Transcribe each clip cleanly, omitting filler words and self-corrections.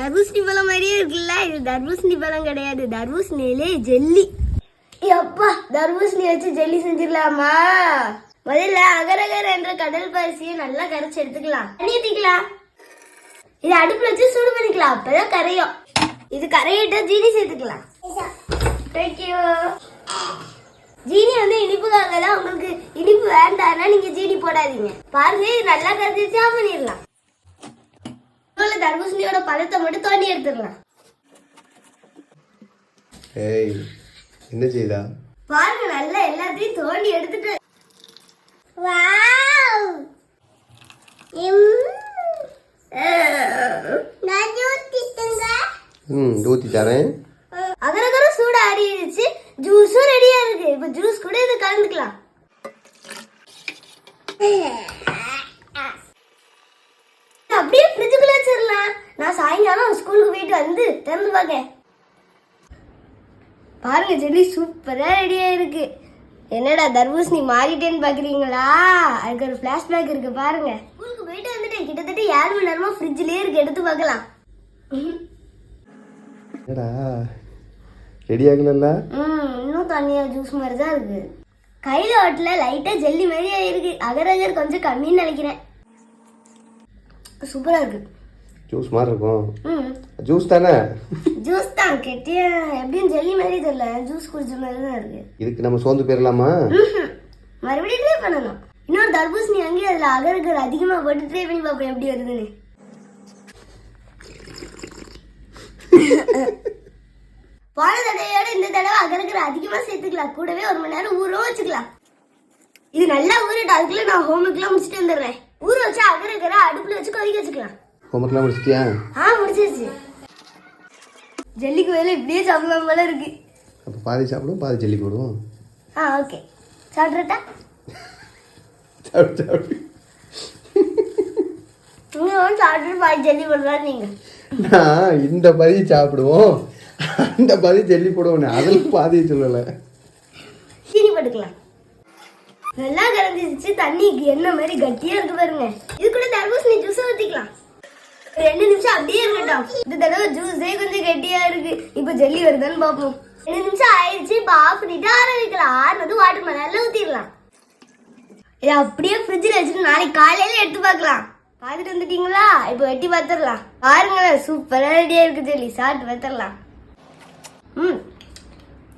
தர்பூசணி பழம் மாதிரியே இருக்குல்ல. இது தர்பூசணி பழம் கிடையாது, தர்பூசணியிலே ஜெல்லி. அப்பா, தர்பூசணி வச்சு ஜெல்லி செஞ்சிடலாமா? முதல்ல அகரகர் என்ற கடல் பாசியை நல்லா கரைச்சி எடுத்துக்கலாம். தண்ணி ஊத்திக்கலாம். இது அடுப்புல வச்சு சூடு பண்ணிக்கலாம், அப்பதான் கரையும். இது கரையிட்ட ஜீனி சேர்த்துக்கலாம். ஜீனி வந்து இனிப்புக்காக தான். உங்களுக்கு இனிப்பு வேண்டாம்னா நீங்க ஜீனி போடாதீங்க. பாருங்க, இது நல்லா கரைச்சி ஆஃப் பண்ணிடலாம். தர்பூசணியோட பழத்தை மட்டும் தோண்டி எடுத்துடலாம். என்ன செய்யலாம் பாருங்க, நல்லா எல்லாத்தையும் தோண்டி எடுத்துட்டு ஊத்தி தரேன். அகரகர சூட ஆறிடுச்சு, ஜூஸும் ரெடியா இருக்கு. இப்ப ஜூஸ் கூட இது கலந்துக்கலாம். அப்படியே ஃப்ரிட்ஜுக்குள்ள வச்சிடலாம். நான் சாயங்காலம் ஸ்கூலுக்கு போயிட்டு வந்து திறந்து பார்க்க. பாருங்க, ஜெல்லி சூப்பரா ரெடியா இருக்கு. என்னடா தர்பூசணி மாறிட்டேன்னு பாக்குறீங்களா? அதுக்கு ஒரு பிளாஷ்பேக் இருக்கு பாருங்க. ஸ்கூலுக்கு போயிட்டு வந்துட்டேன். கிட்டத்தட்ட 7 மணி நேரமா ஃப்ரிட்ஜ்லயே இருக்கு, எடுத்து பார்க்கலாம். ரெடி ஆகல. இன்னும் தண்ணியா ஜூஸ் மாதிரி தான் இருக்கு. கையில ஓட்டல, லைட்டா ஜெல்லி மாதிரி ஆயிருக்கு. அகரகர் கொஞ்சம் கம்மின்னு நினைக்கிறேன். சூப்பரா இருக்கு. ஜூஸ் மாதிரி இருக்கும். ஜூஸ் தானே? ஜூஸ் தான். கெட்டியா எப்படியும் ஜெல்லி மாதிரி தெரியல, ஜூஸ் குடிச்ச மாதிரி தான் இருக்கு. இதுக்கு நம்ம சோந்து போயிடலாமா? மறுபடியும் ட்ரை பண்ணணும். இன்னொரு தர்பூசணி அங்கே அதுல அகரகர் அதிகமா போட்டு ட்ரை பண்ணி பார்ப்போம் எப்படி வருதுன்னு. போன தடவையோட இந்த தடவை அகரகர் அதிகமா சேர்த்துக்கலாம். கூடவே 1 மணி நேரம் ஊற வச்சுக்கலாம். இது நல்லா ஊறிட்டு அதுக்குள்ள நான் ஹோம்ஒர்க் எல்லாம் முடிச்சுட்டு வந்துடுறேன். ஊற வச்சு அகரகரை அடுப்புல வச்சு கொதிக்க வச்சுக்கலாம். ஹோம்ஒர்க் எல்லாம் முடிச்சிட்டியா? முடிச்சிருச்சு. ஜெல்லிக்கு வேலை இப்படியே சாப்பிடலாம் போல இருக்கு. அப்ப பாதி சாப்பிடுவோம், பாதி ஜெல்லி போடுவோம். ஓகே, சாப்பிட்றட்டா? சாப்பிட்டு சாப்பிட்டு பாதி ஜெல்லி போடுறா நீங்க. நான் இந்த பாதி சாப்பிடுவோம், அந்த பாதி ஜெல்லி போடுவோம். அதில் பாதி சொல்லலை. சீனி போட்டுக்கலாம். நல்லா கலந்துச்சு. தண்ணி என்ன மாதிரி கட்டியா இருக்கு பாருங்க. இது கூட தர்பூசணி ஜூஸ் ஊத்திக்கலாம். 2 நிமிஷம் அப்படியே இருக்கட்டும். இந்த தடவை ஜூஸே கொஞ்சம் கெட்டியா இருக்கு. இப்ப ஜெல்லி வருதான்னு பாப்போம். 2 நிமிஷம் ஆயிடுச்சு. இப்ப ஆஃப் பண்ணிட்டு ஆற வைக்கலாம். ஆறுனது வாட்டர் மெலன்ல ஊத்திடலாம். இதை அப்படியே ஃப்ரிட்ஜில் வச்சுட்டு நாளைக்கு காலையில எடுத்து பார்க்கலாம். பார்த்துட்டு வந்துட்டீங்களா? இப்போ வெட்டி பார்த்துடலாம். பாருங்களேன், சூப்பரா ரெடியா இருக்கு ஜெல்லி. சாப்பிட்டு பார்த்துடலாம்.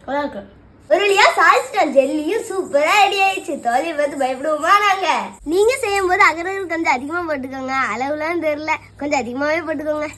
நல்லா இருக்கு. ஒரு வழியா சாதிச்சிட்டோம். ஜெல்லியும் சூப்பரா ரெடி ஆயிடுச்சு. தோழியை பார்த்து பயப்படுவோமா நாங்க? நீங்க செய்யும் போது அகரகர் கொஞ்சம் அதிகமா போட்டுக்கோங்க. அளவுலாம் தெரியல, கொஞ்சம் அதிகமாவே போட்டுக்கோங்க.